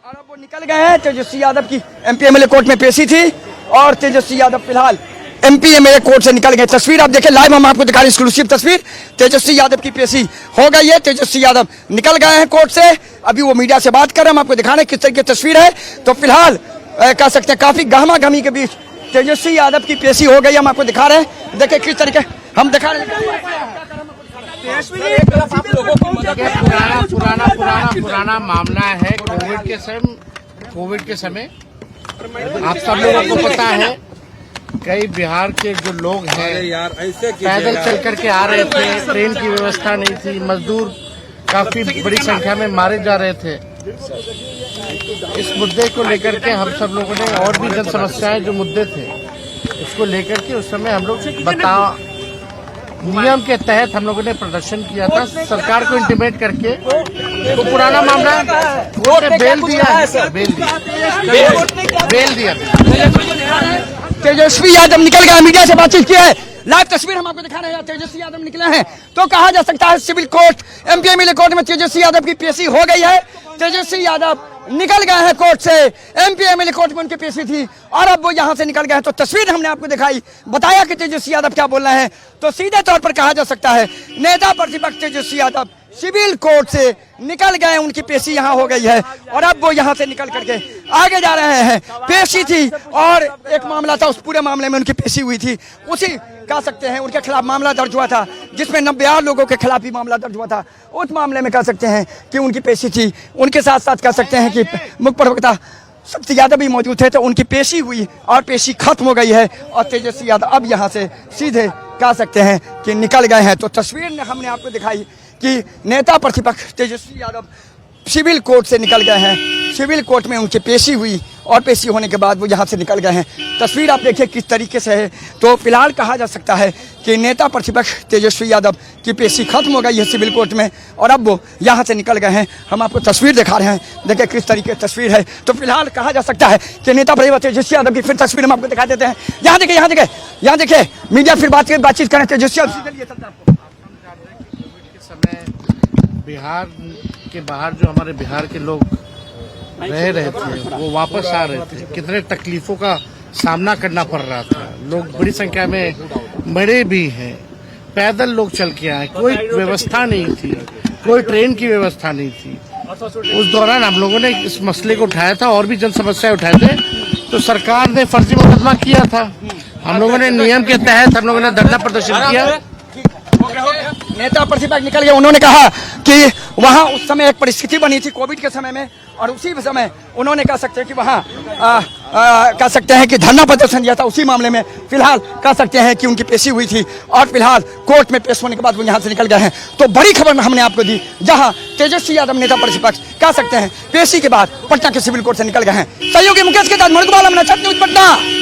और अब वो निकल गए हैं। तेजस्वी यादव की एमपी एमएलए कोर्ट में पेशी थी और तेजस्वी यादव फिलहाल एमपी एमएलए कोर्ट से निकल गए। तस्वीर आप देखें, लाइव हम आपको दिखा रहे हैं, एक्सक्लूसिव तस्वीर। तेजस्वी यादव की पेशी हो गई है, तेजस्वी यादव निकल गए हैं कोर्ट से। अभी वो मीडिया से बात कर रहे हैं, हम आपको दिखा रहे हैं किस तरीके की तस्वीर है। तो फिलहाल कह सकते हैं काफी गहमा गहमी के बीच तेजस्वी यादव की पेशी हो गई, हम आपको दिखा रहे हैं। देखिए किस तरीके हम दिखा रहे हैं। पुराना मामला है कोविड के समय आप सब लोगों को पता है, कई बिहार के जो लोग हैं पैदल चल करके आ रहे थे, ट्रेन की व्यवस्था नहीं थी, मजदूर काफी बड़ी संख्या में मारे जा रहे थे। इस मुद्दे को लेकर के हम सब लोगों ने और भी जन समस्याएं जो मुद्दे थे उसको लेकर के उस समय हम लोग नियम के तहत हम लोगों ने प्रदर्शन किया था, सरकार को इंटीमेट करके। तो पुराना मामला कोर्ट ने बेल दिया। तेजस्वी यादव निकल गया, मीडिया से बातचीत की है, लाइव तस्वीर हम आपको दिखा रहे हैं। तेजस्वी यादव निकले हैं तो कहा जा सकता है civil court MP MLA court में तेजस्वी यादव की पेशी हो गई है। तेजस्वी यादव निकल गए हैं कोर्ट से, एमपी एमएलए कोर्ट में उनकी पेशी थी और अब वो यहां से निकल गए हैं। तो तस्वीर हमने आपको दिखाई, बताया कि तेजस्वी यादव क्या बोल रहे हैं। तो सीधे तौर पर कहा जा सकता है नेता प्रतिपक्ष तेजस्वी यादव सिविल कोर्ट से निकल गए, उनकी पेशी यहां हो गई है और अब वो यहां से निकल करके आगे जा रहे हैं। पेशी थी और एक मामला था, उस पूरे मामले में उनकी पेशी हुई थी, उसी कह सकते हैं उनके खिलाफ मामला दर्ज हुआ था जिसमें 90 लोगों के खिलाफ ही मामला दर्ज हुआ था। उस मामले में कह सकते हैं कि उनकी पेशी थी। उनके साथ साथ कह सकते हैं कि मुख्य प्रवक्ता शक्ति यादव भी मौजूद थे। तो उनकी पेशी हुई और पेशी खत्म हो गई है और तेजस्वी यादव अब यहाँ से सीधे कह सकते हैं कि निकल गए हैं। तो तस्वीर हमने आपको दिखाई कि नेता प्रतिपक्ष तेजस्वी यादव सिविल कोर्ट से निकल गए हैं, सिविल कोर्ट में उनकी पेशी हुई और पेशी होने के बाद वो यहाँ से निकल गए हैं। तस्वीर आप देखिए किस तरीके से है। तो फिलहाल कहा जा सकता है कि नेता प्रतिपक्ष तेजस्वी यादव की पेशी खत्म हो गई है सिविल कोर्ट में और अब वो यहाँ से निकल गए हैं। हम आपको तस्वीर दिखा रहे हैं, देखिए किस तरीके की तस्वीर है। तो फिलहाल कहा जा सकता है कि नेता प्रतिपक्ष तेजस्वी यादव की फिर तस्वीर हम आपको दिखा देते हैं। यहाँ देखिए, यहाँ देखिए, यहाँ देखिए, मीडिया फिर बातचीत करें। तेजस्वी बिहार के बाहर जो हमारे बिहार के लोग रह रहे थे वो वापस आ रहे थे, कितने तकलीफों का सामना करना पड़ रहा था। लोग बड़ी संख्या में मरे भी हैं, पैदल लोग चल के आए, कोई व्यवस्था नहीं थी, कोई ट्रेन की व्यवस्था नहीं थी। उस दौरान हम लोगों ने इस मसले को उठाया था और भी जन समस्याएं उठाए थे। तो सरकार ने फर्जी मुकदमा किया था, हम लोगों ने नियम के तहत हम लोगों ने धरना प्रदर्शन किया। नेता प्रतिपक्ष निकल गए, उन्होंने कहा कि वहां उस समय एक परिस्थिति बनी थी कोविड के समय में और उसी समय उन्होंने कह सकते हैं कि वहां कह सकते हैं कि धरना प्रदर्शन दिया था। उसी मामले में फिलहाल कह सकते हैं कि उनकी पेशी हुई थी और फिलहाल कोर्ट में पेश होने के बाद वो यहाँ से निकल गए हैं। तो बड़ी खबर हमने आपको दी, जहां तेजस्वी यादव नेता प्रतिपक्ष कह सकते हैं पेशी के बाद पटना के सिविल कोर्ट से निकल गए हैं। सहयोगी मुकेश के साथ मणिकुमार, पटना।